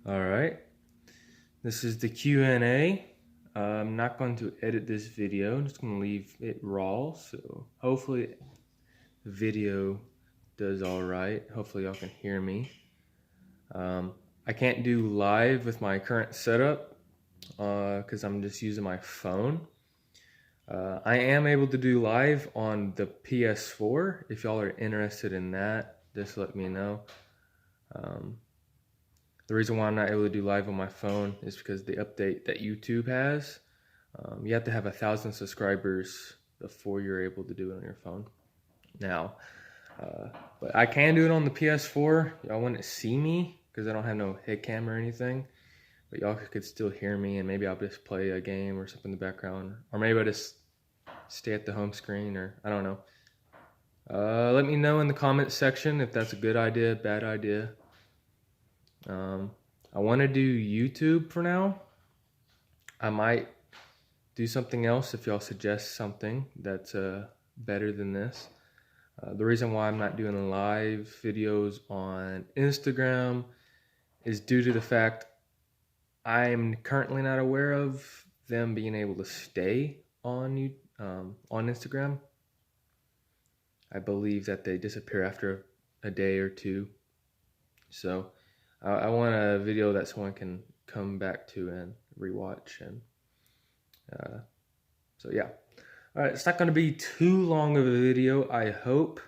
All right, this is the Q&A. I'm not going to edit this video. I'm just going to leave it raw. So hopefully the video does all right. Hopefully y'all can hear me. I can't do live with my current setup because I'm just using my phone. I am able to do live on the PS4. If y'all are interested in that, just let me know. The reason why I'm not able to do live on my phone is because the update that YouTube has, you have to have 1,000 subscribers before you're able to do it on your phone. Now, but I can do it on the PS4. Y'all wouldn't see me because I don't have no head cam or anything, but y'all could still hear me, and maybe I'll just play a game or something in the background, or maybe I'll just stay at the home screen, or I don't know. Let me know in the comments section if that's a good idea, bad idea. I want to do YouTube for now. I might do something else if y'all suggest something that's better than this. The reason why I'm not doing live videos on Instagram is due to the fact I'm currently not aware of them being able to stay on Instagram. I believe that they disappear after a day or two. So I want a video that someone can come back to and rewatch. And so yeah. All right, it's not going to be too long of a video, I hope,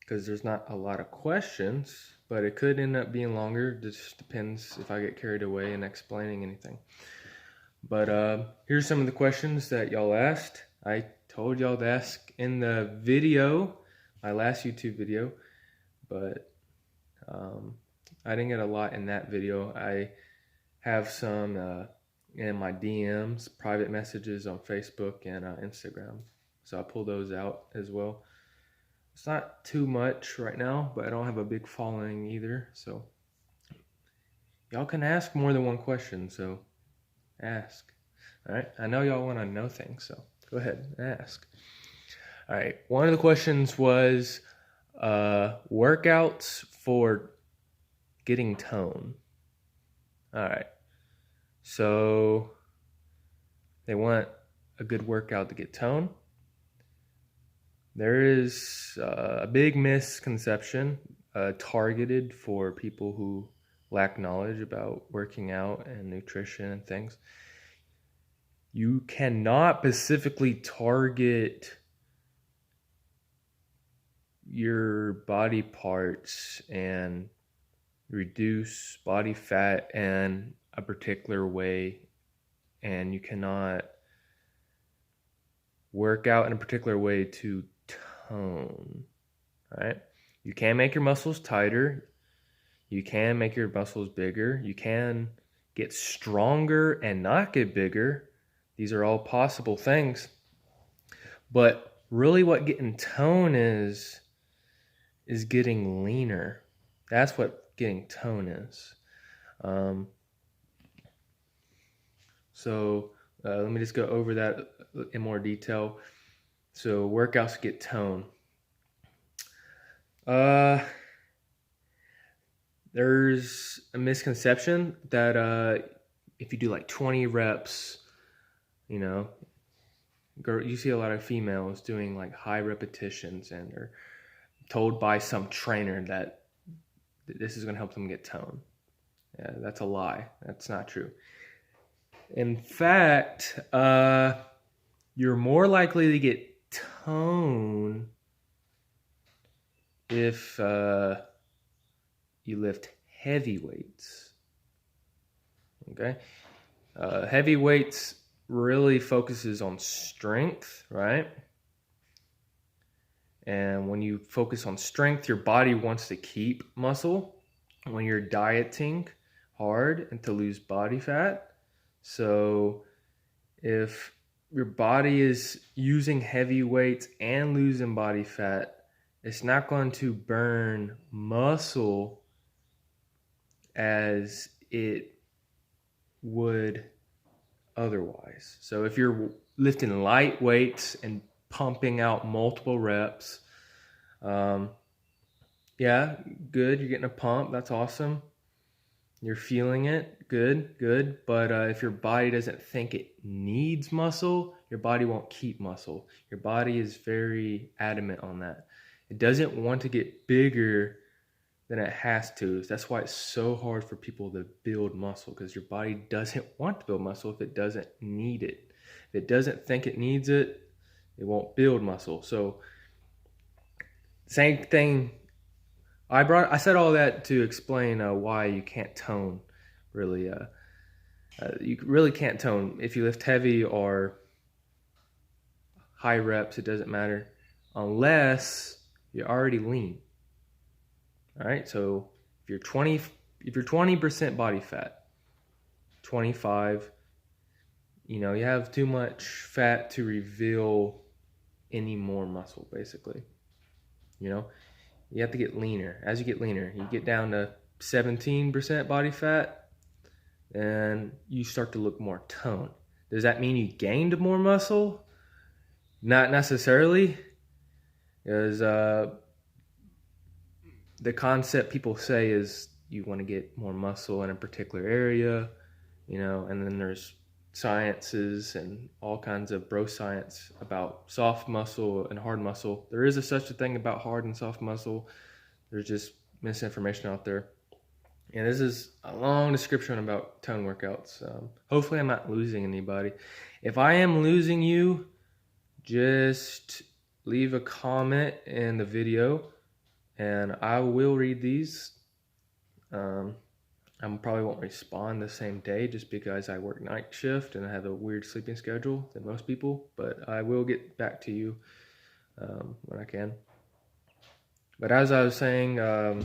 because there's not a lot of questions, but it could end up being longer. It just depends if I get carried away in explaining anything. But here's some of the questions that y'all asked. I told y'all to ask in the video, my last YouTube video, but I didn't get a lot in that video. I have some in my DMs, private messages on Facebook and Instagram. So I pull those out as well. It's not too much right now, but I don't have a big following either. So y'all can ask more than one question, so ask. All right, I know y'all want to know things, so go ahead and ask. All right, one of the questions was workouts for getting tone. All right, so they want a good workout to get tone. There is a big misconception targeted for people who lack knowledge about working out and nutrition and things. You cannot specifically target your body parts and reduce body fat in a particular way, and you cannot work out in a particular way to tone, right? You can make your muscles tighter. You can make your muscles bigger. You can get stronger and not get bigger. These are all possible things. But really what getting tone is getting leaner. That's what getting tone is. So let me just go over that in more detail. So workouts get tone. There's a misconception that if you do like 20 reps, you see a lot of females doing like high repetitions, and they're told by some trainer that this is going to help them get tone. Yeah, that's a lie. That's not true. In fact, you're more likely to get tone if you lift heavy weights. Okay? Heavy weights really focuses on strength, right? And when you focus on strength, your body wants to keep muscle when you're dieting hard and to lose body fat. So if your body is using heavy weights and losing body fat, it's not going to burn muscle as it would otherwise. So if you're lifting light weights and pumping out multiple reps, yeah, good, you're getting a pump, that's awesome. you're feeling it, good. But if your body doesn't think it needs muscle, your body won't keep muscle. Your body is very adamant on that. It doesn't want to get bigger than it has to. That's why it's so hard for people to build muscle, because your body doesn't want to build muscle if it doesn't need it. If it doesn't think it needs it, it won't build muscle. So same thing. I said all that to explain why you can't tone. Really, you really can't tone if you lift heavy or high reps. It doesn't matter unless you're already lean. All right. So if you're 20% body fat, 25, you have too much fat to reveal any more muscle. Basically, you have to get leaner. As you get leaner, you get down to 17% body fat, and you start to look more toned. Does that mean you gained more muscle? Not necessarily, because the concept people say is you want to get more muscle in a particular area, and then there's sciences and all kinds of bro science about soft muscle and hard muscle. There is such a thing about hard and soft muscle. There's just misinformation out there. And this is a long description about tone workouts. Hopefully I'm not losing anybody. If I am losing you, just leave a comment in the video and I will read these. I probably won't respond the same day just because I work night shift and I have a weird sleeping schedule than most people, but I will get back to you when I can. But as I was saying, I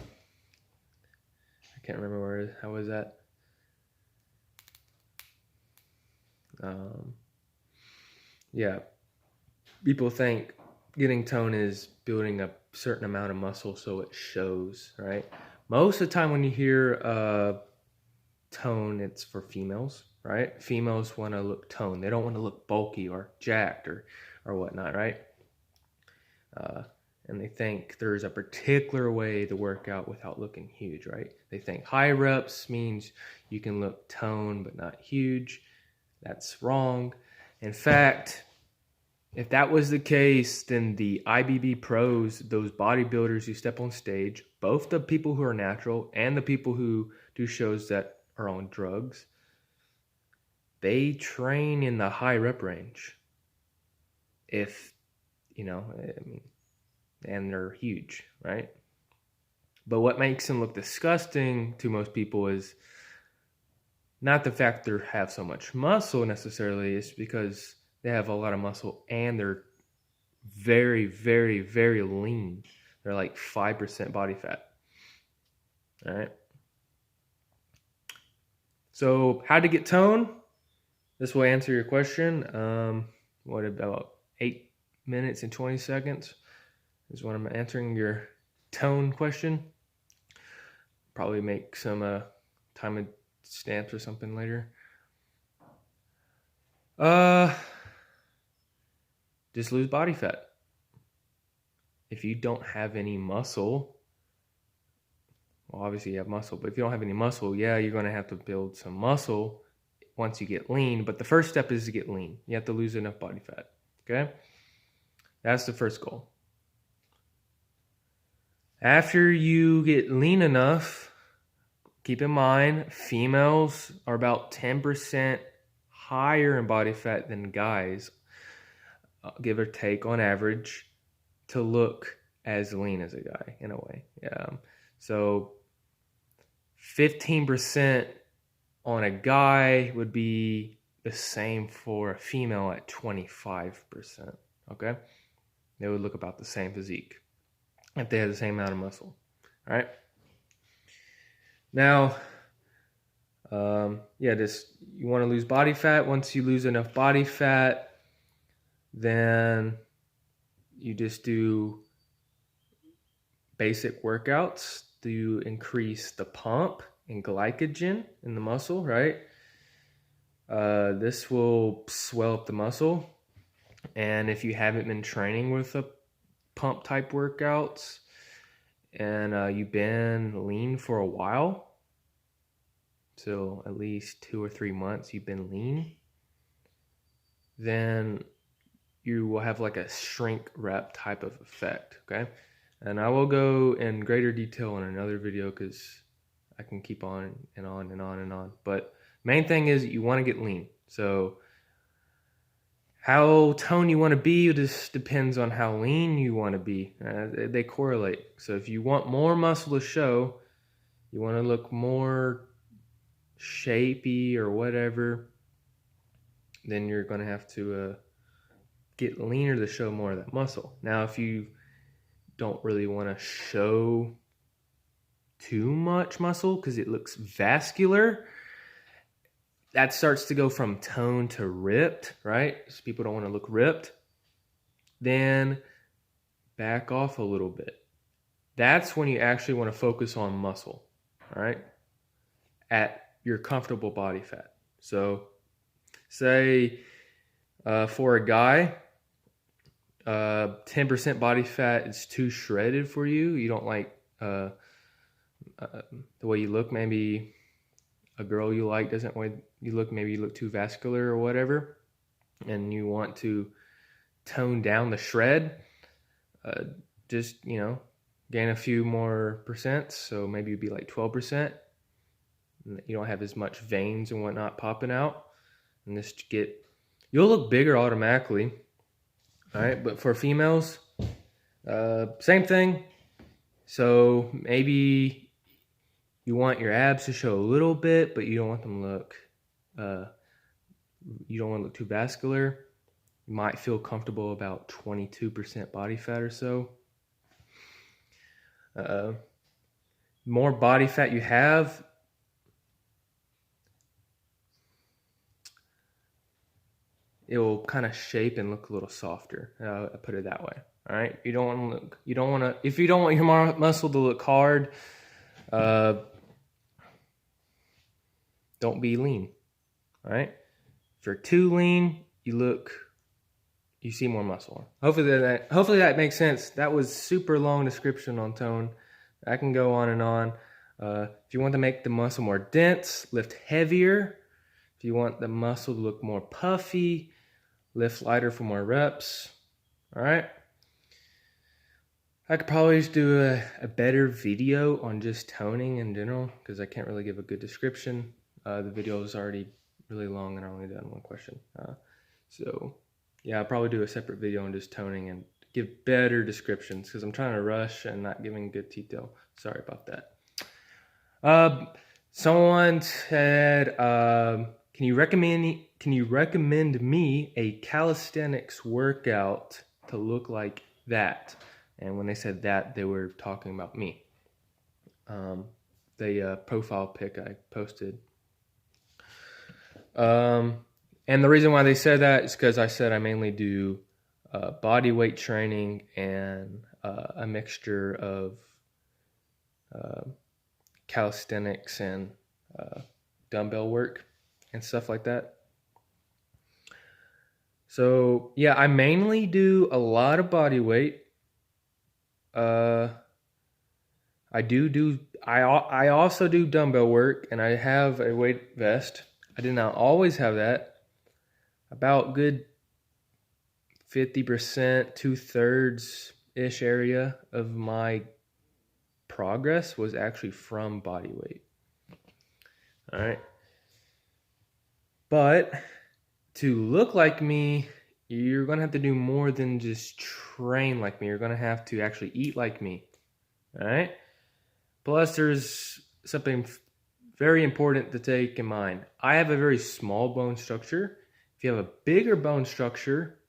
can't remember how was that? Yeah, people think getting tone is building a certain amount of muscle so it shows, right? Most of the time when you hear tone, it's for females, right? Females want to look toned. They don't want to look bulky or jacked or whatnot, right? And they think there's a particular way to work out without looking huge, right? They think high reps means you can look toned but not huge. That's wrong. In fact, if that was the case, then the IBB pros, those bodybuilders who step on stage, both the people who are natural and the people who do shows that are on drugs, they train in the high rep range. And they're huge, right? But what makes them look disgusting to most people is not the fact they have so much muscle necessarily, it's because they have a lot of muscle and they're very, very, very lean. They're like 5% body fat. All right. So how to get tone? This will answer your question. What about 8 minutes and 20 seconds is when I'm answering your tone question. Probably make some time stamps or something later. Just lose body fat. If you don't have any muscle, well, obviously you have muscle, but if you don't have any muscle, yeah, you're going to have to build some muscle once you get lean. But the first step is to get lean. You have to lose enough body fat. Okay? That's the first goal. After you get lean enough, keep in mind, females are about 10% higher in body fat than guys, give or take on average, to look as lean as a guy in a way. So 15% on a guy would be the same for a female at 25%. Okay? They would look about the same physique if they had the same amount of muscle. All right? Now, you want to lose body fat. Once you lose enough body fat, then you just do basic workouts to increase the pump and glycogen in the muscle, right? This will swell up the muscle. And if you haven't been training with a pump type workouts and you've been lean for a while, so at least 2 or 3 months you've been lean, then you will have like a shrink rep type of effect, okay? And I will go in greater detail in another video because I can keep on and on and on and on. But main thing is you want to get lean. So how toned you want to be just depends on how lean you want to be. They correlate. So if you want more muscle to show, you want to look more shapy or whatever, then you're going to have to get leaner to show more of that muscle. Now, if you don't really want to show too much muscle because it looks vascular, that starts to go from toned to ripped, right? So people don't want to look ripped. Then back off a little bit. That's when you actually want to focus on muscle, all right? At your comfortable body fat. So say for a guy, 10% body fat is too shredded for you. You don't like the way you look. Maybe a girl you like doesn't want you look. Maybe you look too vascular or whatever, and you want to tone down the shred. Just gain a few more percents. So maybe you'd be like 12%. You don't have as much veins and whatnot popping out, and you'll look bigger automatically. All right, but for females, same thing. So maybe you want your abs to show a little bit, but you don't want them to look, you don't want to look too vascular. You might feel comfortable about 22% body fat or so. More body fat you have, it will kind of shape and look a little softer. I put it that way. All right. If you don't want your muscle to look hard, don't be lean. All right. If you're too lean, you see more muscle. Hopefully that makes sense. That was super long description on tone. I can go on and on. If you want to make the muscle more dense, lift heavier. If you want the muscle to look more puffy, lift lighter for more reps. All right. I could probably just do a better video on just toning in general because I can't really give a good description. The video is already really long and I only done one question. So yeah, I'll probably do a separate video on just toning and give better descriptions because I'm trying to rush and not giving good detail. Sorry about that. Someone said, can you recommend me a calisthenics workout to look like that? And when they said that, they were talking about me. The profile pic I posted. And the reason why they said that is because I said I mainly do body weight training and a mixture of calisthenics and dumbbell work and stuff like that. So yeah, I mainly do a lot of body weight. I also do dumbbell work, and I have a weight vest. I did not always have that. About good 50%, 2/3-ish area of my progress was actually from body weight. All right. But to look like me, you're going to have to do more than just train like me. You're going to have to actually eat like me. All right. Plus, there's something very important to take in mind. I have a very small bone structure. If you have a bigger bone structure,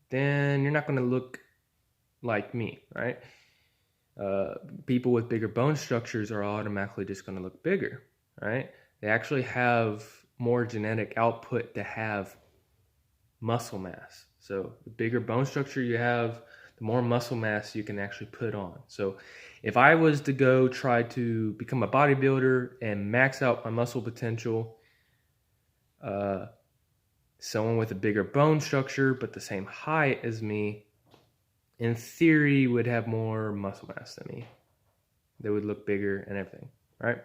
then you're not going to look like me, right? People with bigger bone structures are automatically just going to look bigger, right? They actually have more genetic output to have muscle mass. So the bigger bone structure you have, the more muscle mass you can actually put on. So if I was to go try to become a bodybuilder and max out my muscle potential, someone with a bigger bone structure but the same height as me, in theory, would have more muscle mass than me. They would look bigger and everything, right?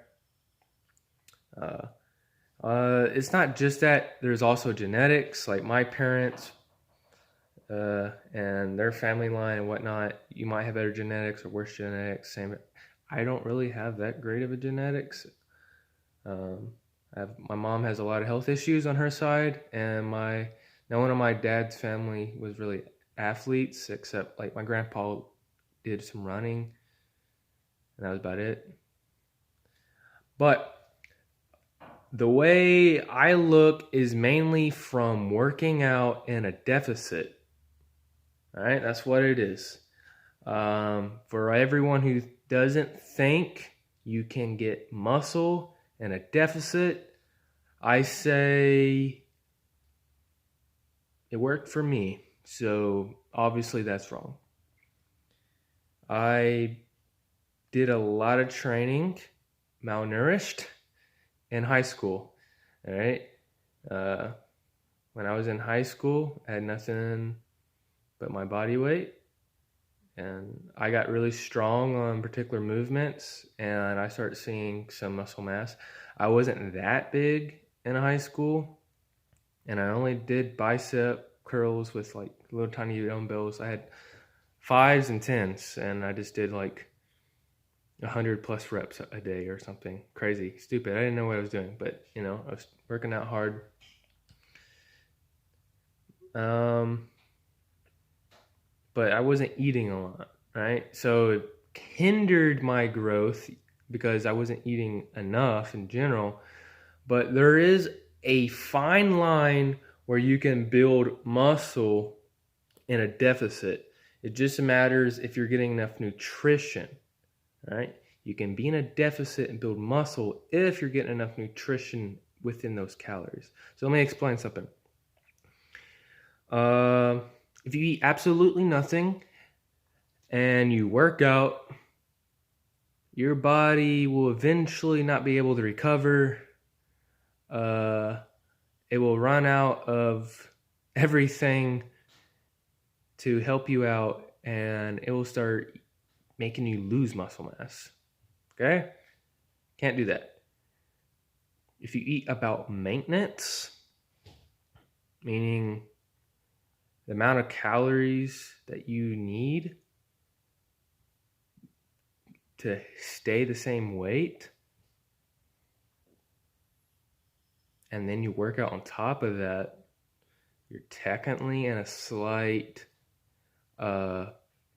It's not just that. There's also genetics, like my parents and their family line and whatnot. You might have better genetics or worse genetics. Same. I don't really have that great of a genetics. My mom has a lot of health issues on her side, and no one of my dad's family was really athletes, except like my grandpa did some running, and that was about it. But the way I look is mainly from working out in a deficit. All right, that's what it is. For everyone who doesn't think you can get muscle in a deficit, I say it worked for me. So obviously that's wrong. I did a lot of training, malnourished, in high school. All right. When I was in high school, I had nothing but my body weight, and I got really strong on particular movements, and I started seeing some muscle mass. I wasn't that big in high school, and I only did bicep curls with like little tiny dumbbells. I had 5s and 10s, and I just did like 100 plus reps a day or something crazy, stupid. I didn't know what I was doing, but I was working out hard. But I wasn't eating a lot, right? So it hindered my growth because I wasn't eating enough in general. But there is a fine line where you can build muscle in a deficit. It just matters if you're getting enough nutrition, right? You can be in a deficit and build muscle if you're getting enough nutrition within those calories. So let me explain something. If you eat absolutely nothing and you work out, your body will eventually not be able to recover. It will run out of everything to help you out, and it will start making you lose muscle mass. Okay? Can't do that. If you eat about maintenance, meaning the amount of calories that you need to stay the same weight, and then you work out on top of that, you're technically in a slight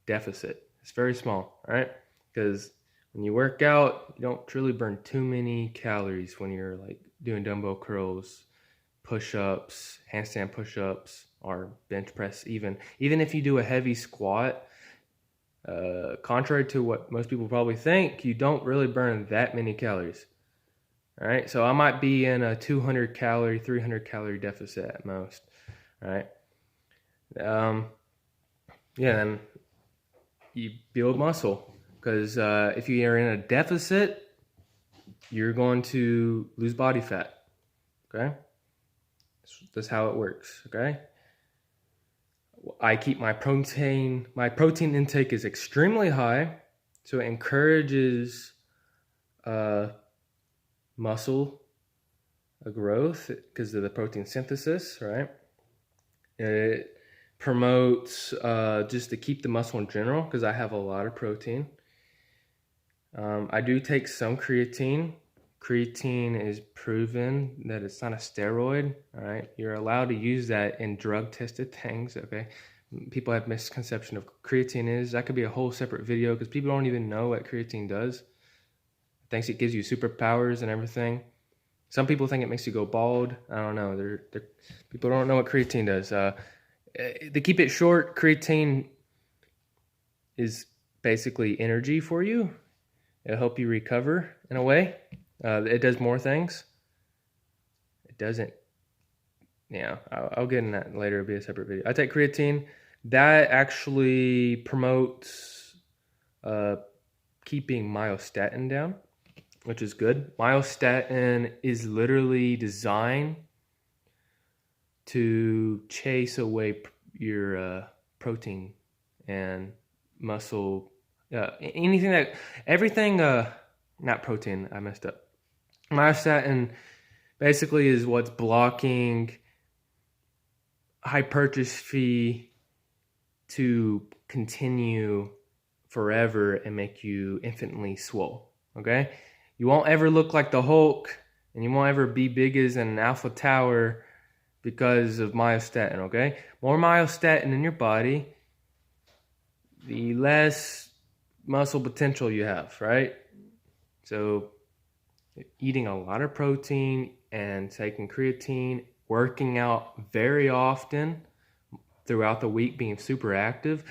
deficit. It's very small, all right? Because when you work out, you don't truly burn too many calories when you're like doing dumbbell curls, push-ups, handstand push-ups, or bench press even if you do a heavy squat, contrary to what most people probably think, you don't really burn that many calories. All right, so I might be in a 200 calorie, 300 calorie deficit at most. All right, then you build muscle, because if you are in a deficit, you're going to lose body fat. Okay, that's how it works. Okay, I keep my protein intake is extremely high, so it encourages muscle growth because of the protein synthesis, right? It promotes just to keep the muscle in general, because I have a lot of protein. I do take some creatine. Creatine is proven that it's not a steroid, all right? You're allowed to use that in drug-tested things, okay? People have misconception of creatine is. That could be a whole separate video, because people don't even know what creatine does. Thinks it gives you superpowers and everything. Some people think it makes you go bald. I don't know. People don't know what creatine does. To keep it short, creatine is basically energy for you. It'll help you recover in a way. It does more things. It doesn't. Yeah, I'll get in that later. It'll be a separate video. I take creatine. That actually promotes keeping myostatin down, which is good. Myostatin is literally designed to chase away your protein and muscle, everything, not protein, I messed up. Myostatin basically is what's blocking hypertrophy to continue forever and make you infinitely swole. Okay? You won't ever look like the Hulk, and you won't ever be big as an alpha tower because of myostatin. Okay? More myostatin in your body, the less muscle potential you have, right? So eating a lot of protein and taking creatine, working out very often throughout the week, being super active,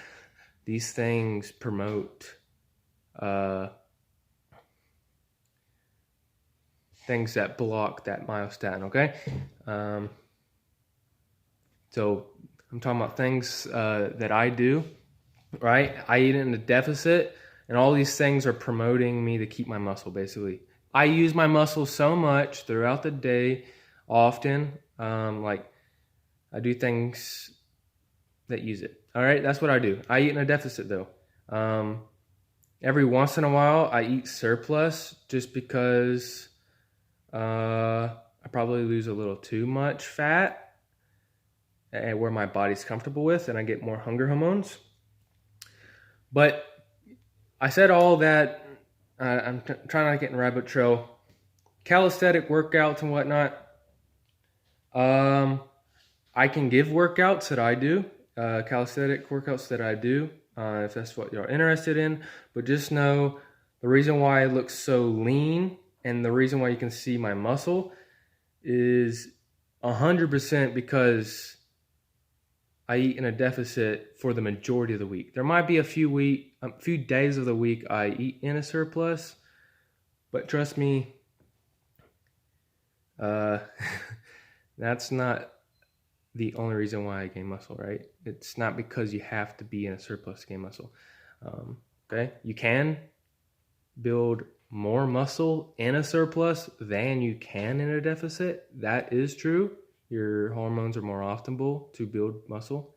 these things promote things that block that myostatin, okay? So I'm talking about things that I do, right? I eat in a deficit, and all these things are promoting me to keep my muscle, basically. I use my muscle so much throughout the day, often. Like, I do things that use it. All right, that's what I do. I eat in a deficit, though. Every once in a while, I eat surplus just because I probably lose a little too much fat and where my body's comfortable with, and I get more hunger hormones. But I said all that. I'm trying not to get in rabbit trail. Calisthenic workouts and whatnot. I can give workouts that I do, calisthenic workouts that I do, if that's what you're interested in. But just know the reason why I look so lean and the reason why you can see my muscle is 100% because I eat in a deficit for the majority of the week. There might be a few days of the week I eat in a surplus, but trust me, that's not the only reason why I gain muscle, right? It's not because you have to be in a surplus to gain muscle. Okay, you can build more muscle in a surplus than you can in a deficit. That is true. Your hormones are more optimal to build muscle,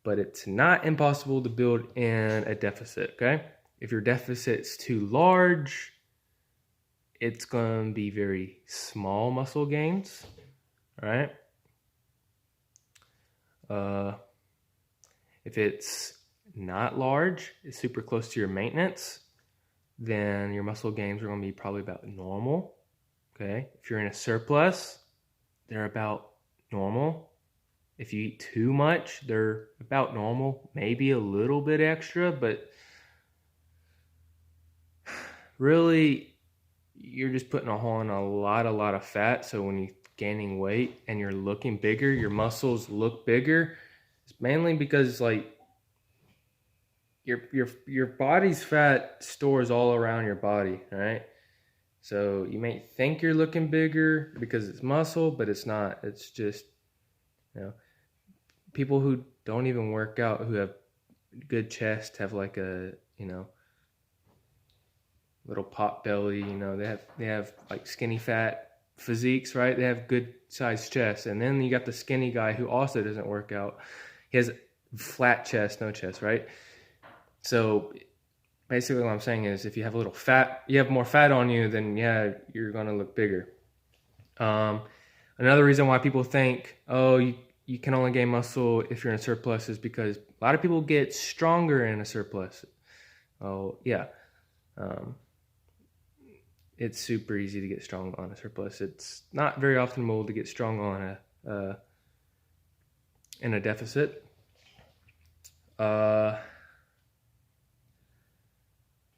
but it's not impossible to build in a deficit, okay? If your deficit's too large, it's going to be very small muscle gains, all right? If it's not large, it's super close to your maintenance, then your muscle gains are going to be probably about normal, okay? If you're in a surplus, they're about normal. If you eat too much, they're about normal, maybe a little bit extra, but really you're just putting on a lot of fat. So when you're gaining weight and you're looking bigger, your muscles look bigger. It's mainly because like your body's fat stores all around your body, all right? So you may think you're looking bigger because it's muscle, but it's not. It's just, people who don't even work out, who have good chest, have like a, little pot belly, they have like skinny fat physiques, right? They have good sized chests. And then you got the skinny guy who also doesn't work out. He has flat chest, no chest, right? So basically what I'm saying is if you have a little fat, you have more fat on you, then yeah, you're going to look bigger. Another reason why people think, oh, you can only gain muscle if you're in a surplus is because a lot of people get stronger in a surplus. Oh, yeah. It's super easy to get strong on a surplus. It's not very optimal to get strong on in a deficit. The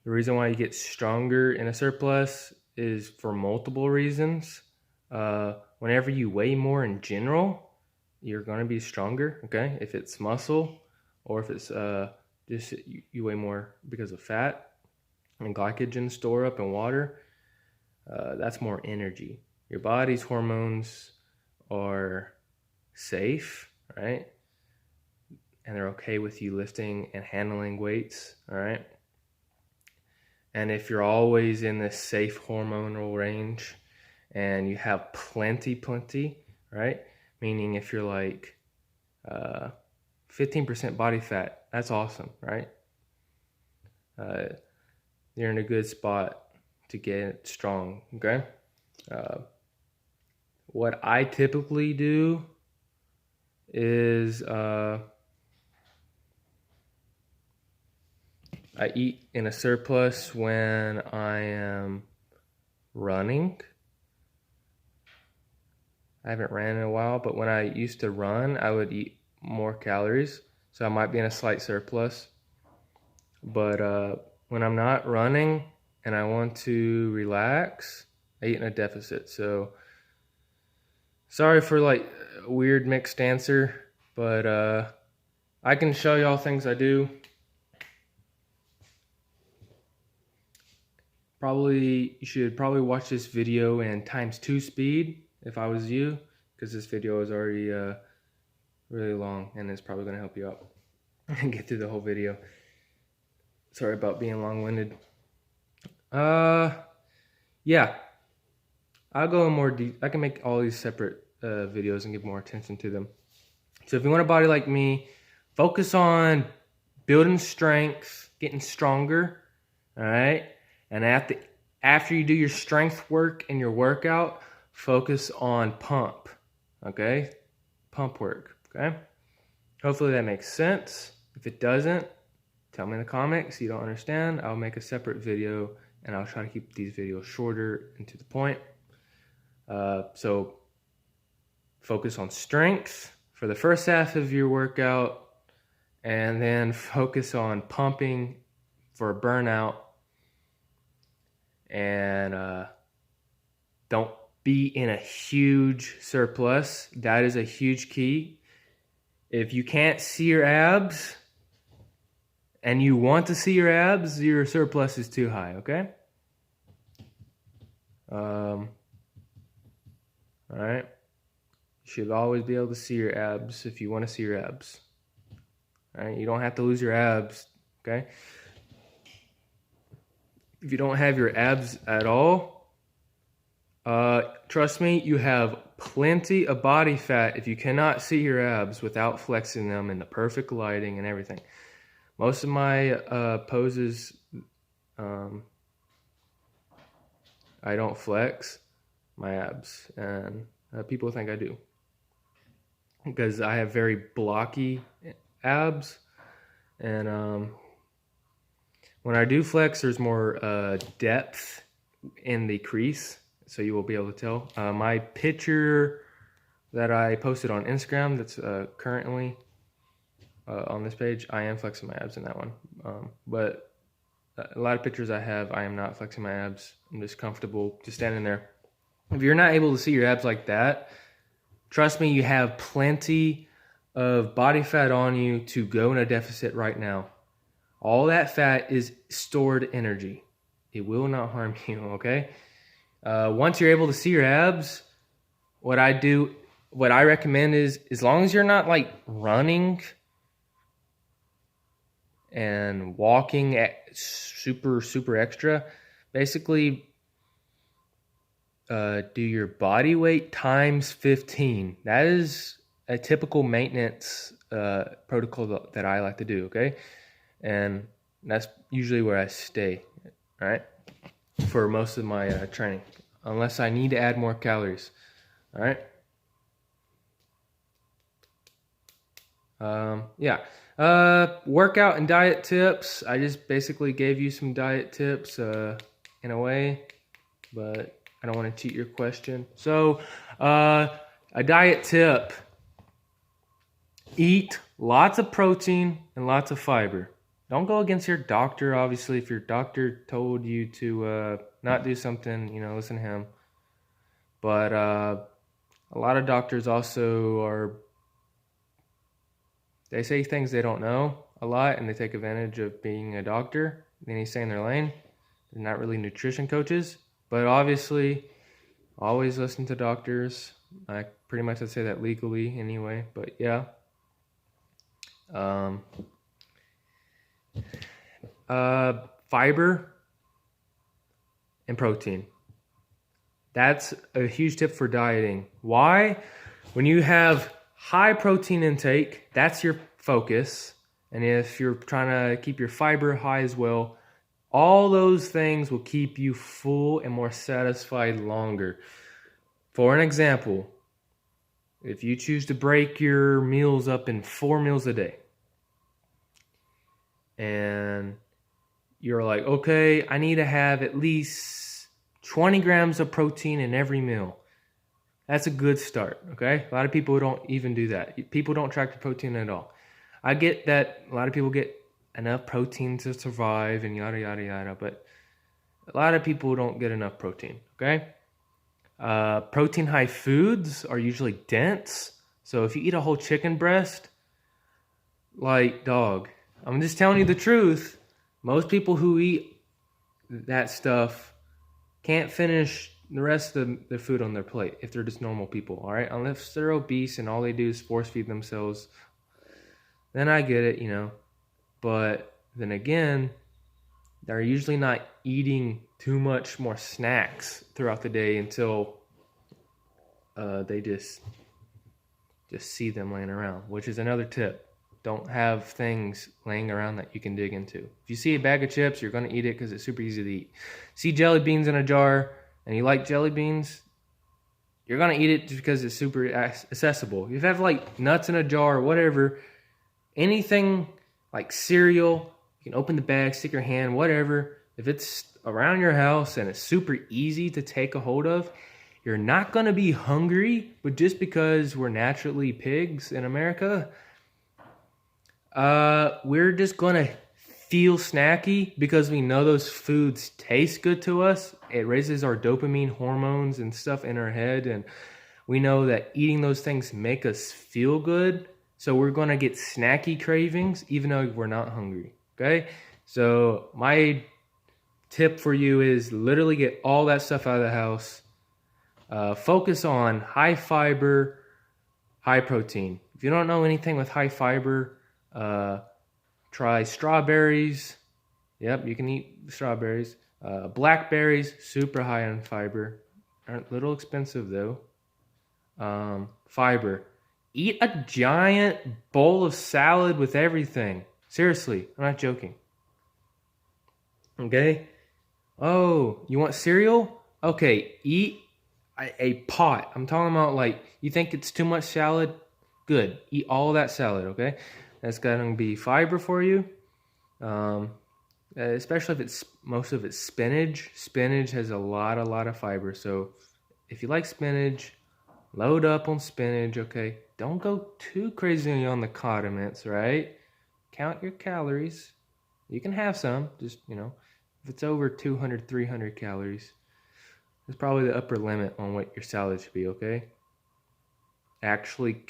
reason why you get stronger in a surplus is for multiple reasons. Whenever you weigh more in general, you're going to be stronger, okay? If it's muscle or if it's just you weigh more because of fat and glycogen store up in water, that's more energy. Your body's hormones are safe, right? And they're okay with you lifting and handling weights, all right? And if you're always in this safe hormonal range and you have plenty, right? Meaning if you're like 15% body fat, that's awesome, right? You're in a good spot to get strong, okay? What I typically do is I eat in a surplus when I am running. I haven't ran in a while, but when I used to run, I would eat more calories. So I might be in a slight surplus. But when I'm not running and I want to relax, I eat in a deficit. So sorry for like a weird mixed answer, but I can show y'all things I do. You should probably watch this video in ×2 speed if I was you, because this video is already really long and it's probably going to help you out and get through the whole video. Sorry about being long-winded. Yeah, I'll go in more deep. I can make all these separate videos and give more attention to them. So if you want a body like me, focus on building strength, getting stronger, all right? And after you do your strength work and your workout, focus on pump, okay? Pump work, okay? Hopefully that makes sense. If it doesn't, tell me in the comments you don't understand. I'll make a separate video and I'll try to keep these videos shorter and to the point. So focus on strength for the first half of your workout, and then focus on pumping for a burnout. And don't be in a huge surplus. That is a huge key. If you can't see your abs and you want to see your abs, your surplus is too high, okay? All right. You should always be able to see your abs if you want to see your abs. All right. You don't have to lose your abs, okay? If you don't have your abs at all, trust me, you have plenty of body fat if you cannot see your abs without flexing them in the perfect lighting and everything. Most of my poses, I don't flex my abs, and people think I do because I have very blocky abs, and when I do flex, there's more depth in the crease, so you will be able to tell. My picture that I posted on Instagram that's currently on this page, I am flexing my abs in that one. But a lot of pictures I have, I am not flexing my abs. I'm just comfortable just standing there. If you're not able to see your abs like that, trust me, you have plenty of body fat on you to go in a deficit right now. All that fat is stored energy. It will not harm you, okay? Once you're able to see your abs, what I recommend is, as long as you're not like running and walking at super extra, basically do your body weight times 15. That is a typical maintenance protocol that I like to do, okay? And that's usually where I stay, right, for most of my training, unless I need to add more calories, all right? Yeah. Workout and diet tips. I just basically gave you some diet tips in a way, but I don't want to cheat your question. So a diet tip: eat lots of protein and lots of fiber. Don't go against your doctor, obviously. If your doctor told you to not do something, listen to him. But a lot of doctors also they say things they don't know a lot, and they take advantage of being a doctor. Then they stay in their lane. They're not really nutrition coaches. But obviously, always listen to doctors. I pretty much would say that legally anyway. But yeah. Fiber and protein. That's a huge tip for dieting. Why? When you have high protein intake, that's your focus. And if you're trying to keep your fiber high as well, All those things will keep you full and more satisfied longer. For an example, if you choose to break your meals up in 4 meals a day, and you're like, okay, I need to have at least 20 grams of protein in every meal. That's a good start, okay? A lot of people don't even do that. People don't track their protein at all. I get that a lot of people get enough protein to survive and yada, yada, yada, but a lot of people don't get enough protein, okay? Protein high foods are usually dense. So if you eat a whole chicken breast, like, dog, I'm just telling you the truth. Most people who eat that stuff can't finish the rest of the food on their plate if they're just normal people, all right? Unless they're obese and all they do is force feed themselves, then I get it, you know. But then again, they're usually not eating too much more snacks throughout the day until they just see them laying around, which is another tip. Don't have things laying around that you can dig into. If you see a bag of chips, you're going to eat it because it's super easy to eat. See jelly beans in a jar and you like jelly beans, you're going to eat it just because it's super accessible. If you have like nuts in a jar or whatever, anything like cereal, you can open the bag, stick your hand, whatever. If it's around your house and it's super easy to take a hold of, you're not going to be hungry. But just because we're naturally pigs in America, we're just going to feel snacky because we know those foods taste good to us. It raises our dopamine hormones and stuff in our head. And we know that eating those things make us feel good. So we're going to get snacky cravings even though we're not hungry, okay? So my tip for you is literally get all that stuff out of the house. Focus on high fiber, high protein. If you don't know anything with high fiber, try strawberries. Yep, you can eat strawberries. Blackberries, super high on fiber. Aren't a little expensive though. Fiber. Eat a giant bowl of salad with everything. Seriously, I'm not joking. Okay? Oh, you want cereal? Okay, eat a pot. I'm talking about like, you think it's too much salad? Good. Eat all that salad, okay? That's going to be fiber for you. Especially if it's most of it's spinach. Spinach has a lot of fiber. So if you like spinach, load up on spinach, okay? Don't go too crazy on the condiments, right? Count your calories. You can have some, just, you know, if it's over 200, 300 calories, it's probably the upper limit on what your salad should be, okay? Actually,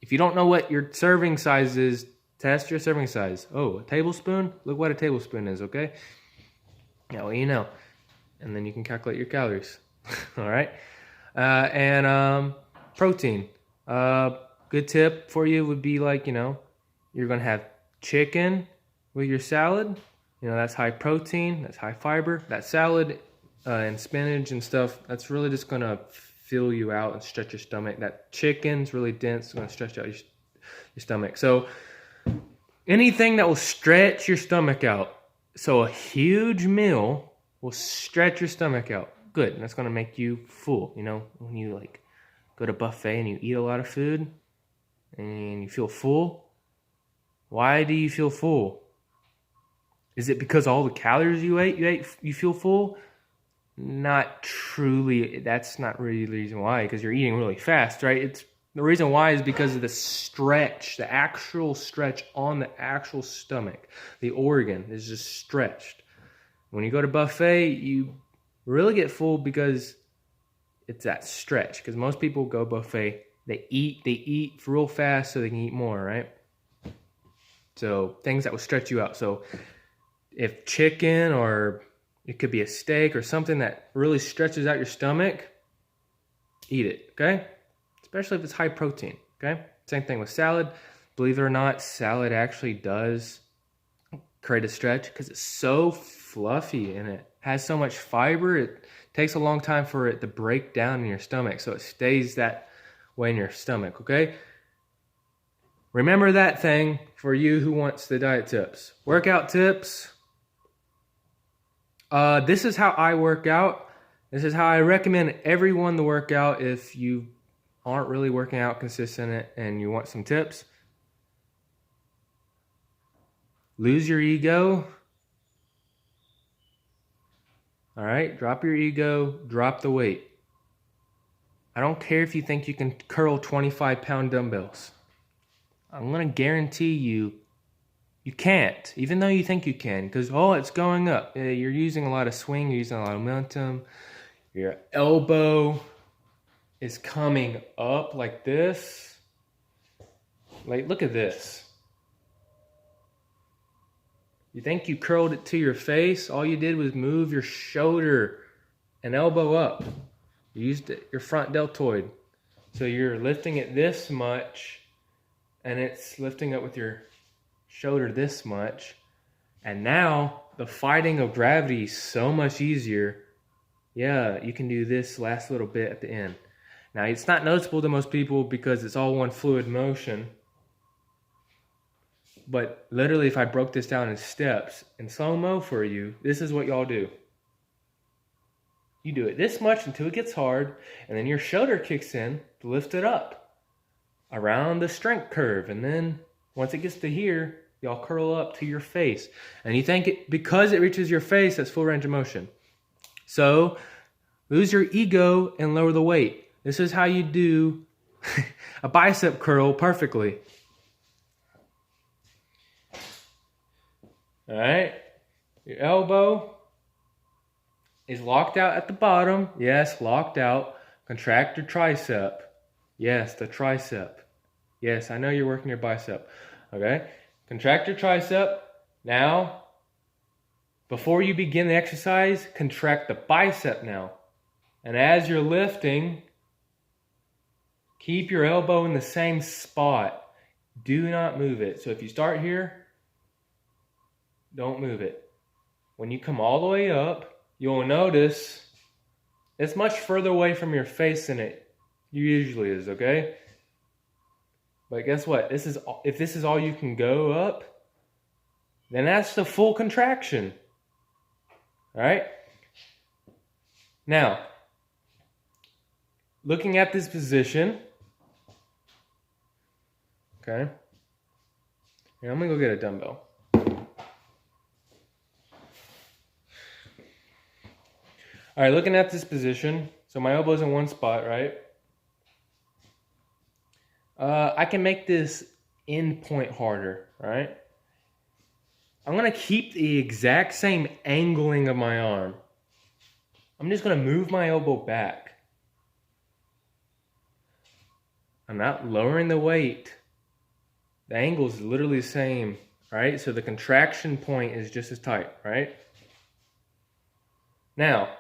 if you don't know what your serving size is, test your serving size. Oh, a tablespoon? Look what a tablespoon is, okay? Yeah, well, you know. And then you can calculate your calories. All right? And protein. Good tip for you would be like, you know, you're going to have chicken with your salad. You know, that's high protein, that's high fiber. That salad and spinach and stuff, that's really just going to fill you out and stretch your stomach. That chicken's really dense, it's going to stretch out your stomach. So anything that will stretch your stomach out. So a huge meal will stretch your stomach out. Good, and that's going to make you full. You know, when you like go to buffet and you eat a lot of food and you feel full, why do you feel full? Is it because all the calories you ate, you feel full? Not truly. That's not really the reason why, because you're eating really fast, right? It's the reason why is because of the stretch, the actual stretch on the actual stomach. The organ is just stretched. When you go to buffet, you really get full because it's that stretch. Because most people go buffet, they eat real fast so they can eat more, right? So things that will stretch you out. So if chicken, or it could be a steak or something that really stretches out your stomach, eat it, okay? Especially if it's high protein, okay? Same thing with salad. Believe it or not, salad actually does create a stretch because it's so fluffy and it has so much fiber. It takes a long time for it to break down in your stomach, so it stays that way in your stomach, okay? Remember that thing for you who wants the diet tips. Workout tips, This is how I work out. This is how I recommend everyone to work out if you aren't really working out consistent and you want some tips. Lose your ego. All right, drop your ego, drop the weight. I don't care if you think you can curl 25-pound dumbbells. I'm going to guarantee you can't, even though you think you can, because, it's going up. You're using a lot of swing, you're using a lot of momentum. Your elbow is coming up like this. Like, look at this. You think you curled it to your face? All you did was move your shoulder and elbow up. You used your front deltoid. So you're lifting it this much, and it's lifting up with your shoulder this much. And now the fighting of gravity is so much easier. Yeah, you can do this last little bit at the end. Now, it's not noticeable to most people because it's all one fluid motion. But literally, if I broke this down in steps in slow-mo for you, this is what y'all do. You do it this much until it gets hard, and then your shoulder kicks in to lift it up around the strength curve. And then once it gets to here, y'all curl up to your face. And you think because it reaches your face, that's full range of motion. So lose your ego and lower the weight. This is how you do a bicep curl perfectly. All right, your elbow is locked out at the bottom. Yes, locked out. Contract your tricep. Yes, the tricep. Yes, I know you're working your bicep. Okay, contract your tricep. Now, before you begin the exercise, contract the bicep now. And as you're lifting, keep your elbow in the same spot. Do not move it. So if you start here, don't move it. When you come all the way up, you'll notice it's much further away from your face than it usually is, okay? But guess what? If this is all you can go up, then that's the full contraction. All right? Now, looking at this position, okay? Here, I'm going to go get a dumbbell. All right, looking at this position, so my elbow's in one spot, right? I can make this end point harder, right? I'm going to keep the exact same angling of my arm. I'm just going to move my elbow back. I'm not lowering the weight. The angle is literally the same, right? So the contraction point is just as tight, right? Now,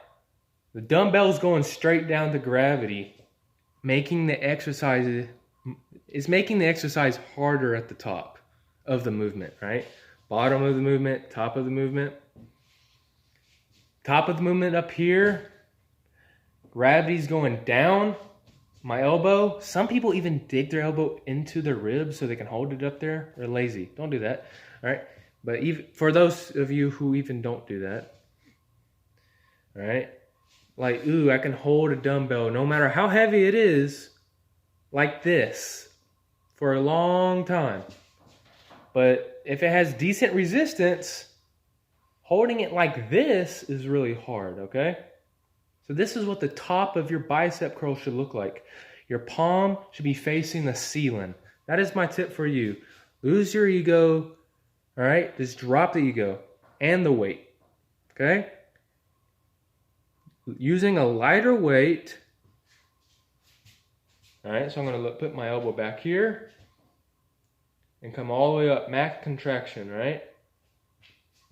the dumbbell is going straight down to gravity, making the exercise harder at the top of the movement, right? Bottom of the movement, top of the movement. Top of the movement up here, gravity's going down. My elbow, some people even dig their elbow into their ribs so they can hold it up there. They're lazy. Don't do that, all right? But even for those of you who even don't do that, all right? Like, I can hold a dumbbell no matter how heavy it is, like this, for a long time. But if it has decent resistance, holding it like this is really hard, okay? So this is what the top of your bicep curl should look like. Your palm should be facing the ceiling. That is my tip for you. Lose your ego, all right? Just drop the ego and the weight, okay? Using a lighter weight. All right, so I'm going to put my elbow back here and come all the way up, max contraction, right?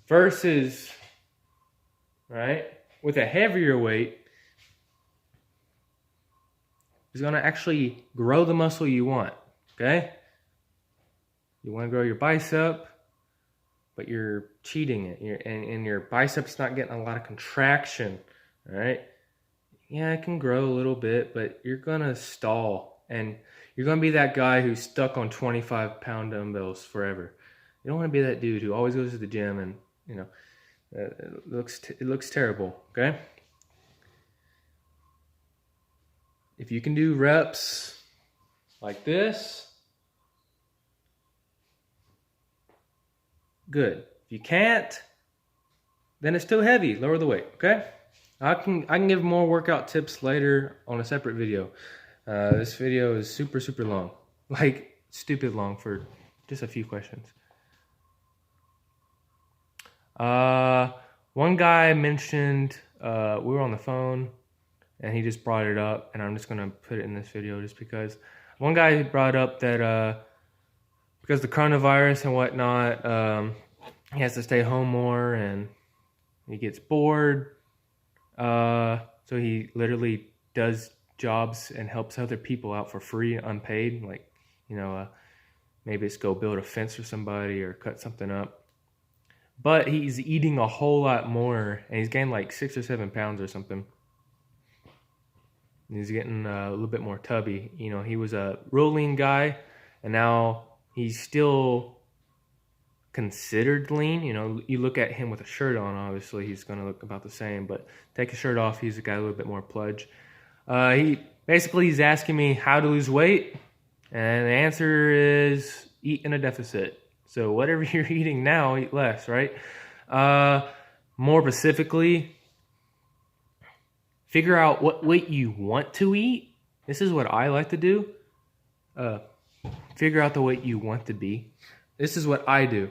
Versus, right, with a heavier weight, is going to actually grow the muscle you want, okay? You want to grow your bicep, but you're cheating it, and your bicep's not getting a lot of contraction. All right. Yeah, it can grow a little bit, but you're going to stall. And you're going to be that guy who's stuck on 25-pound dumbbells forever. You don't want to be that dude who always goes to the gym and, It looks terrible, okay? If you can do reps like this, good. If you can't, then it's too heavy. Lower the weight, okay? I can give more workout tips later on a separate video. This video is super long, like stupid long for just a few questions. One guy mentioned, we were on the phone and he just brought it up, and I'm just going to put it in this video just because. One guy brought up that because the coronavirus and whatnot, he has to stay home more and he gets bored. So he literally does jobs and helps other people out for free, unpaid. Like, maybe it's go build a fence for somebody or cut something up. But he's eating a whole lot more, and he's gained like 6 or 7 pounds or something. He's getting a little bit more tubby. He was a real lean guy, and now he's still considered lean. You look at him with a shirt on, obviously he's going to look about the same, but take his shirt off, he's got a little bit more pludge. He's asking me how to lose weight, and the answer is eat in a deficit. So whatever you're eating now, eat less, right? More specifically, figure out what weight you want to eat. This is what I like to do. Figure out the weight you want to be. This is what I do.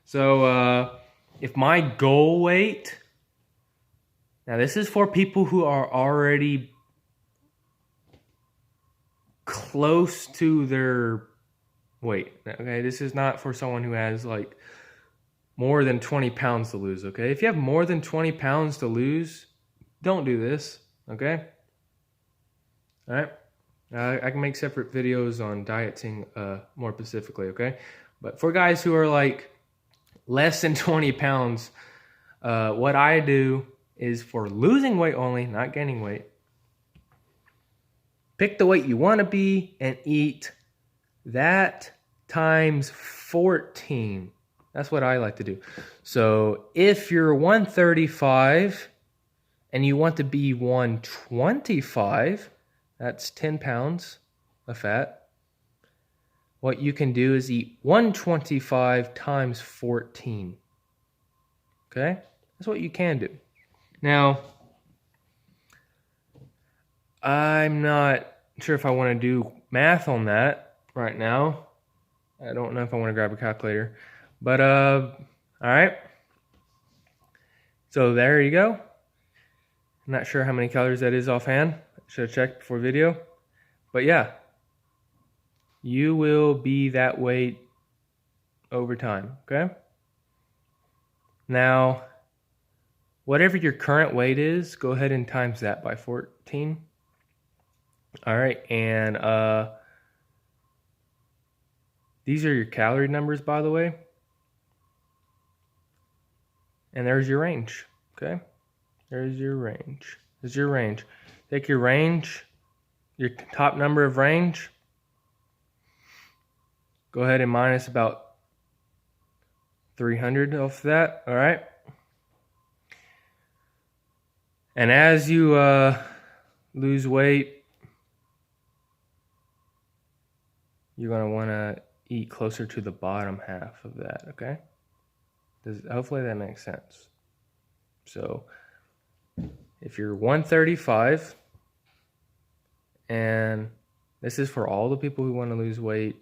So if my goal weight, now this is for people who are already close to their weight. Okay, this is not for someone who has like more than 20 pounds to lose. Okay, if you have more than 20 pounds to lose, don't do this. Okay, all right. I can make separate videos on dieting more specifically. Okay, but for guys who are like less than 20 pounds, what I do is for losing weight only, not gaining weight. Pick the weight you want to be and eat that times 14. That's what I like to do. So if you're 135 and you want to be 125, that's 10 pounds of fat. What you can do is eat 125 times 14. Okay? That's what you can do. Now, I'm not sure if I want to do math on that right now. I don't know if I want to grab a calculator. But, all right. So there you go. I'm not sure how many calories that is offhand. Should have checked before video. But yeah, you will be that weight over time, okay? Now, whatever your current weight is, go ahead and times that by 14. All right, and these are your calorie numbers, by the way. And there's your range, okay? There's your range. There's your range. Take your range, your top number of range. Go ahead and minus about 300 off that, all right? And as you lose weight, you're going to want to eat closer to the bottom half of that, okay? Hopefully that makes sense. So if you're 135, and this is for all the people who want to lose weight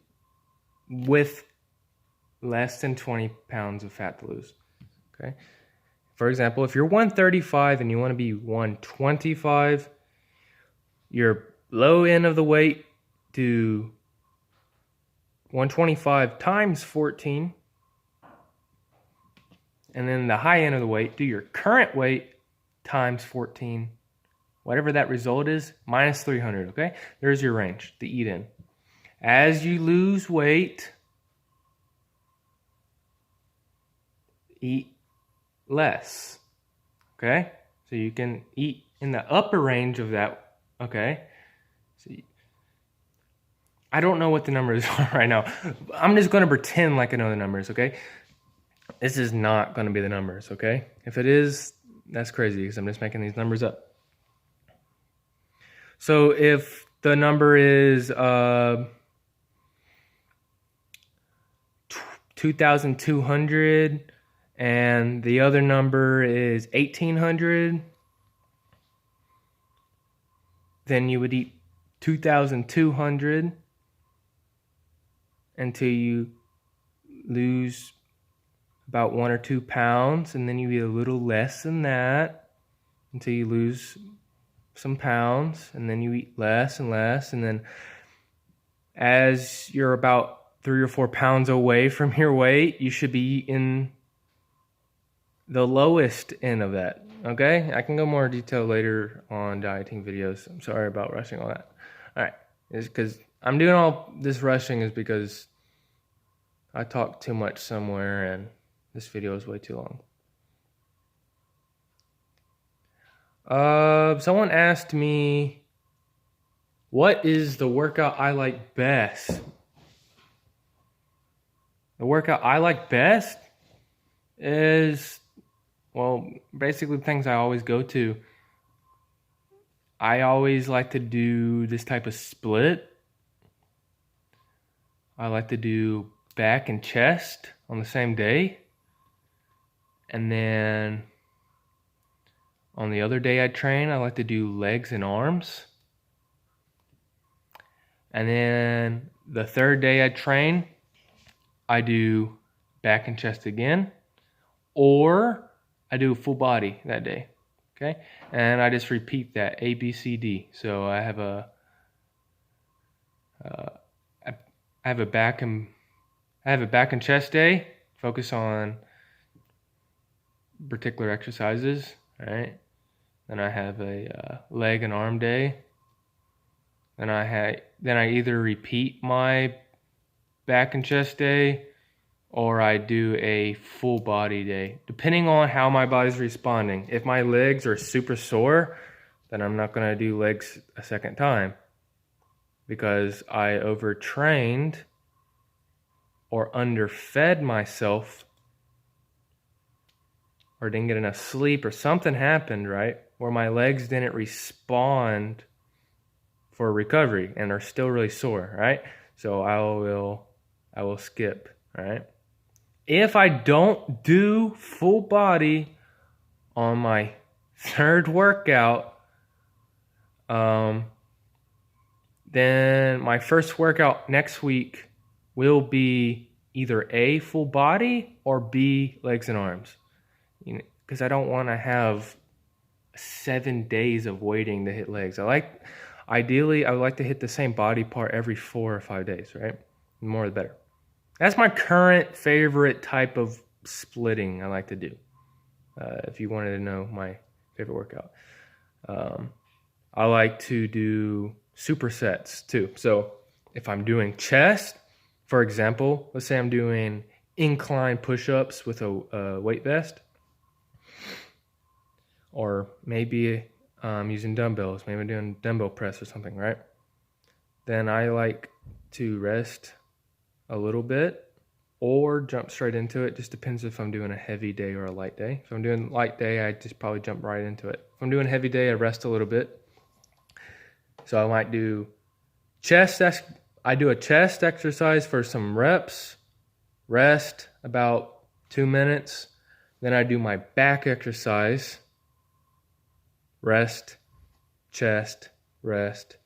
with less than 20 pounds of fat to lose, okay? For example, if you're 135 and you want to be 125, your low end of the weight to 125 times 14, and then the high end of the weight, do your current weight times 14. Whatever that result is, minus 300, okay? There's your range to eat in. As you lose weight, eat less, okay? So you can eat in the upper range of that, okay? So I don't know what the numbers are right now. I'm just going to pretend like I know the numbers, okay? This is not going to be the numbers, okay? If it is, that's crazy because I'm just making these numbers up. So if the number is 2,200 and the other number is 1,800, then you would eat 2,200 until you lose about 1 or 2 pounds, and then you eat a little less than that until you lose some pounds, and then you eat less and less, and then as you're about 3 or 4 pounds away from your weight, you should be eating the lowest end of that. Okay, I can go more detail later on dieting videos. I'm sorry about rushing all that. All right, it's because I'm doing all this rushing is because I talked too much somewhere and this video is way too long. Someone asked me, what is the workout I like best? The workout I like best is, well, basically things I always go to. I always like to do this type of split. I like to do back and chest on the same day. And then on the other day I train, I like to do legs and arms. And then the third day I train, I do back and chest again. Or I do a full body that day. Okay? And I just repeat that, A, B, C, D. So I have a back and chest day. Focus on particular exercises. All right. Then I have a leg and arm day. Then I either repeat my back and chest day, or I do a full body day, depending on how my body's responding. If my legs are super sore, then I'm not going to do legs a second time because I overtrained or underfed myself or didn't get enough sleep or something happened, right, where my legs didn't respond for recovery and are still really sore, right? So I will skip, right? If I don't do full body on my third workout, then my first workout next week will be either A, full body, or B, legs and arms. Because I don't want to have 7 days of waiting to hit legs. Ideally, I would like to hit the same body part every 4 or 5 days, right? The more the better. That's my current favorite type of splitting I like to do. If you wanted to know my favorite workout. I like to do supersets too. So if I'm doing chest, for example, let's say I'm doing incline push-ups with a weight vest. Or maybe using dumbbells. Maybe I'm doing dumbbell press or something, right? Then I like to rest a little bit or jump straight into it. Just depends if I'm doing a heavy day or a light day. If I'm doing a light day, I just probably jump right into it. If I'm doing a heavy day, I rest a little bit. So I might do chest. I do a chest exercise for some reps, rest about 2 minutes. Then I do my back exercise, rest, chest, rest,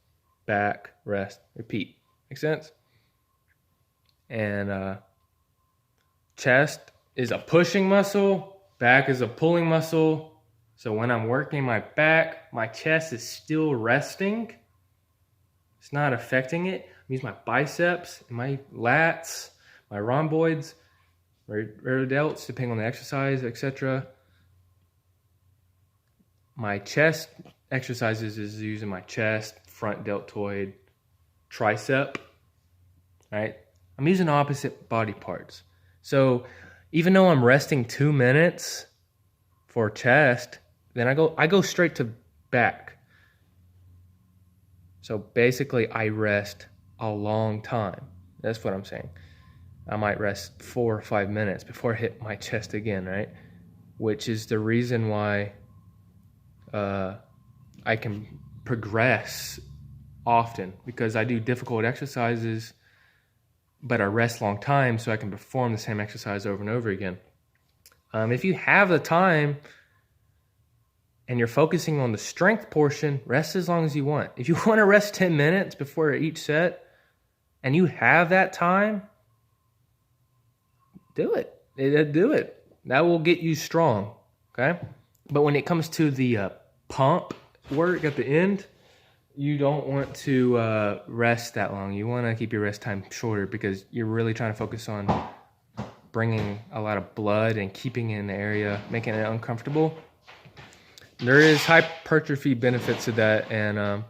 back, rest, repeat. Make sense? And chest is a pushing muscle, back is a pulling muscle. So when I'm working my back, my chest is still resting. It's not affecting it. I use my biceps, my lats, my rhomboids, rear delts, depending on the exercise, etc. My chest exercises is using my chest, front deltoid, tricep, right? I'm using opposite body parts. So even though I'm resting 2 minutes for chest, then I go straight to back. So basically I rest a long time. That's what I'm saying. I might rest 4 or 5 minutes before I hit my chest again, right? Which is the reason why I can progress often, because I do difficult exercises, but I rest long time so I can perform the same exercise over and over again. If you have the time and you're focusing on the strength portion, rest as long as you want. If you want to rest 10 minutes before each set and you have that time, do it. Do it. That will get you strong, okay? But when it comes to the pump work at the end, you don't want to rest that long. You want to keep your rest time shorter because you're really trying to focus on bringing a lot of blood and keeping it in the area, making it uncomfortable. There is hypertrophy benefits to that, and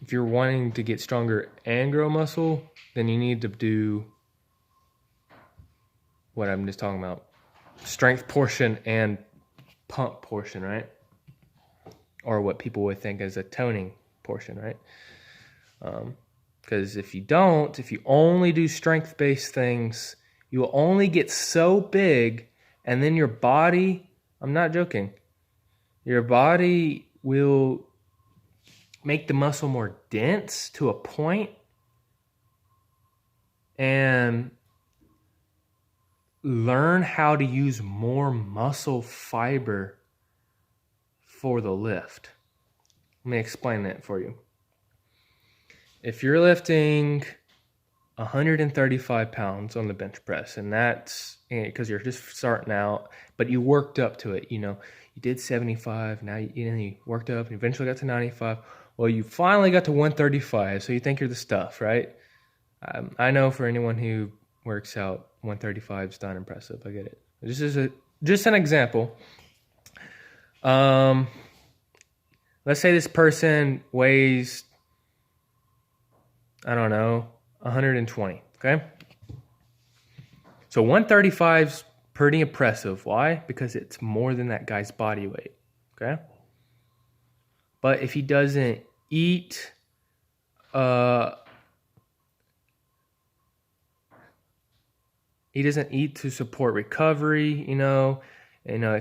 if you're wanting to get stronger and grow muscle, then you need to do what I'm just talking about. Strength portion and pump portion, right? Or what people would think as a toning portion, right? Because if you only do strength-based things, you will only get so big, and then your body, I'm not joking, your body will make the muscle more dense to a point, and learn how to use more muscle fiber for the lift. Let me explain that for you. If you're lifting 135 pounds on the bench press, and that's because you're just starting out, but you worked up to it, you did 75, now you worked up and eventually got to 95. Well, you finally got to 135, so you think you're the stuff, right? I know for anyone who works out, 135 is not impressive. I get it. This is just an example. Let's say this person weighs, I don't know, 120, okay? So 135 is pretty impressive. Why? Because it's more than that guy's body weight, okay? But if he doesn't eat, he doesn't eat to support recovery, it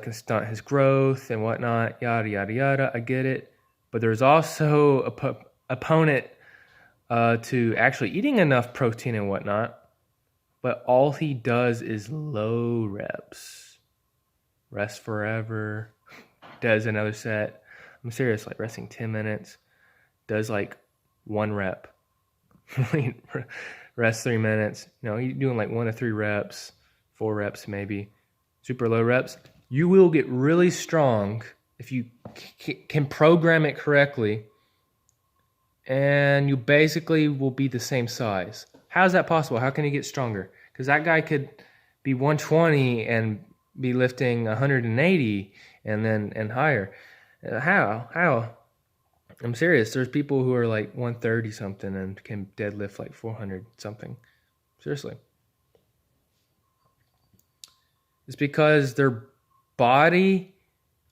can stunt his growth and whatnot, yada, yada, yada. I get it. But there's also a opponent to actually eating enough protein and whatnot, but all he does is low reps. Rest forever, does another set. I'm serious, like resting 10 minutes, does like 1 rep. Rest 3 minutes. You're doing like 1 to 3 reps, 4 reps maybe. Super low reps. You will get really strong if you can program it correctly, and you basically will be the same size. How is that possible? How can you get stronger? Because that guy could be 120 and be lifting 180 and higher. How? I'm serious. There's people who are like 130 something and can deadlift like 400 something. Seriously. It's because their body,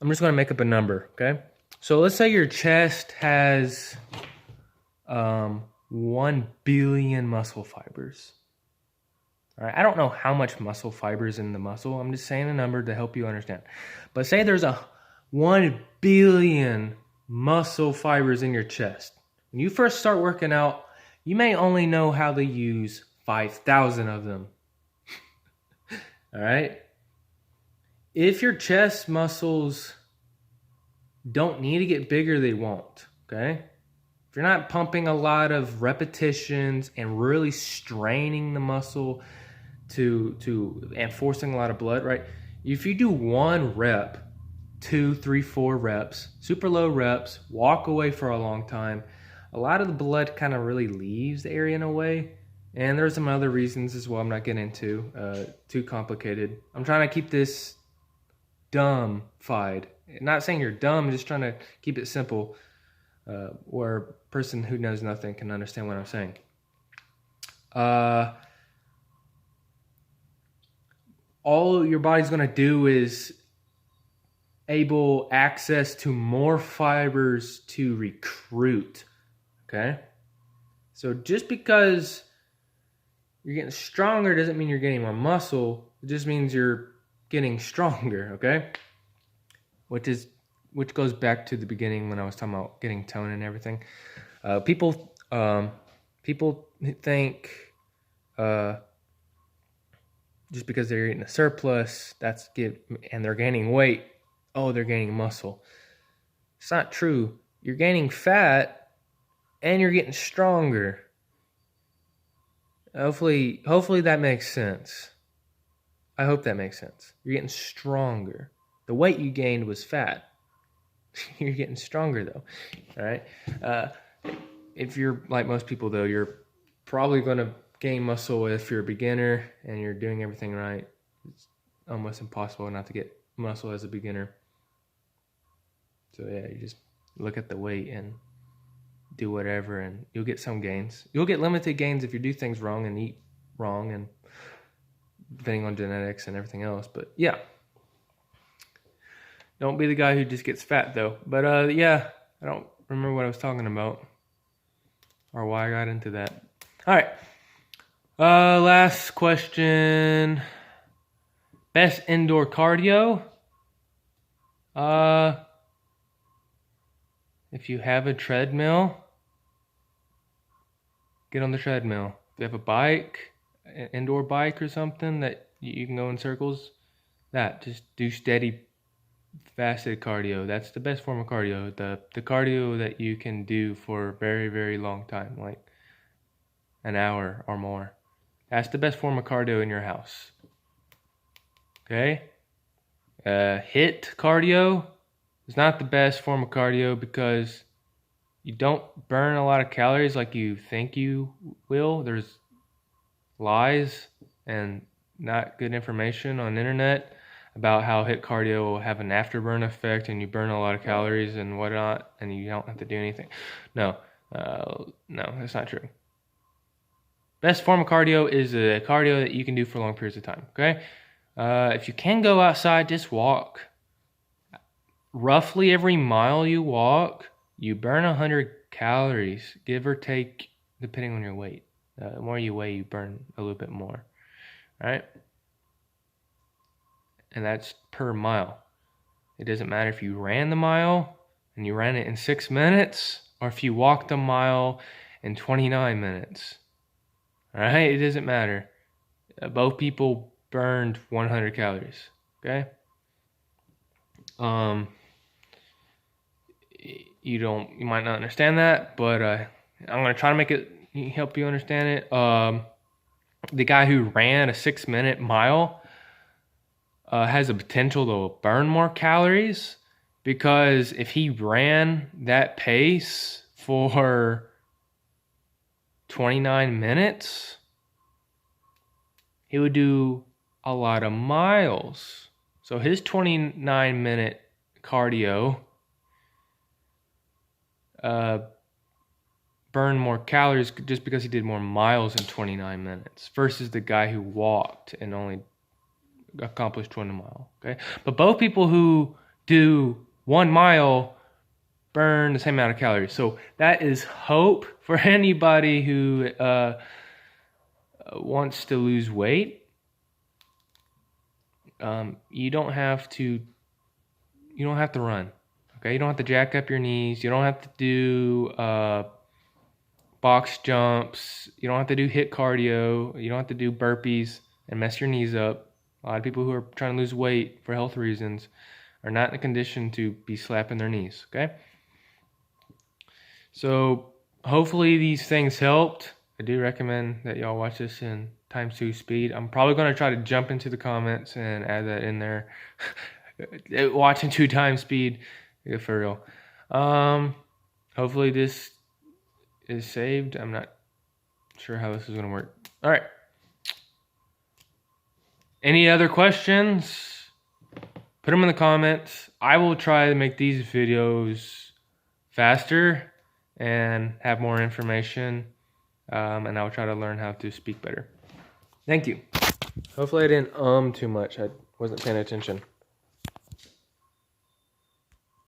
I'm just going to make up a number, okay? So let's say your chest has 1 billion muscle fibers. All right, I don't know how much muscle fibers in the muscle. I'm just saying a number to help you understand. But say there's 1 billion muscle fibers in your chest. When you first start working out, you may only know how to use 5,000 of them. All right? If your chest muscles don't need to get bigger, they won't, okay? If you're not pumping a lot of repetitions and really straining the muscle and forcing a lot of blood, right? If you do 1 rep, 2, 3, 4 reps, super low reps, walk away for a long time, a lot of the blood kind of really leaves the area in a way. And there's some other reasons as well I'm not getting into, too complicated. I'm trying to keep this dumb-fied. Not saying you're dumb, I'm just trying to keep it simple, where a person who knows nothing can understand what I'm saying. All your body's going to do is able access to more fibers to recruit, okay? So just because you're getting stronger doesn't mean you're getting more muscle. It just means you're getting stronger, okay? Which goes back to the beginning when I was talking about getting tone and everything. People think just because they're eating a surplus, and they're gaining weight, oh, they're gaining muscle. It's not true. You're gaining fat and you're getting stronger. Hopefully that makes sense. I hope that makes sense. You're getting stronger. The weight you gained was fat. You're getting stronger though. All right. If you're like most people though, you're probably going to gain muscle if you're a beginner and you're doing everything right. It's almost impossible not to get muscle as a beginner. So yeah, you just look at the weight and do whatever and you'll get some gains. You'll get limited gains if you do things wrong and eat wrong and depending on genetics and everything else. But yeah, don't be the guy who just gets fat though. But yeah, I don't remember what I was talking about or why I got into that. All right. Last question. Best indoor cardio? If you have a treadmill, get on the treadmill. If you have a bike, an indoor bike or something that you can go in circles, just do steady, fasted cardio. That's the best form of cardio. The cardio that you can do for a very, very long time, like an hour or more. That's the best form of cardio in your house. Okay? HIIT cardio is not the best form of cardio because you don't burn a lot of calories like you think you will. There's lies and not good information on the internet about how HIIT cardio will have an afterburn effect and you burn a lot of calories and whatnot and you don't have to do anything. No, that's not true. Best form of cardio is a cardio that you can do for long periods of time, okay? If you can go outside, just walk. Roughly every mile you walk, you burn 100 calories, give or take, depending on your weight. The more you weigh, you burn a little bit more, right? And that's per mile. It doesn't matter if you ran the mile and you ran it in 6 minutes or if you walked a mile in 29 minutes. All right? It doesn't matter. Both people burned 100 calories, okay? You might not understand that, but I'm going to try to help you understand it. The guy who ran a 6-minute mile has a potential to burn more calories because if he ran that pace for 29 minutes, he would do a lot of miles. So his 29-minute cardio burned more calories just because he did more miles in 29 minutes versus the guy who walked and only accomplished 20 miles. Okay, but both people who do 1 mile burn the same amount of calories. So that is hope for anybody who wants to lose weight. You don't have to run. Okay, you don't have to jack up your knees. You don't have to do box jumps. You don't have to do HIIT cardio. You don't have to do burpees and mess your knees up. A lot of people who are trying to lose weight for health reasons are not in a condition to be slapping their knees, okay? So hopefully these things helped. I do recommend that y'all watch this in ×2 speed. I'm probably going to try to jump into the comments and add that in there. Watching 2 times speed, yeah, for real. Hopefully this is saved. I'm not sure how this is going to work. All right. Any other questions? Put them in the comments. I will try to make these videos faster and have more information. And I'll try to learn how to speak better. Thank you. Hopefully I didn't too much. I wasn't paying attention.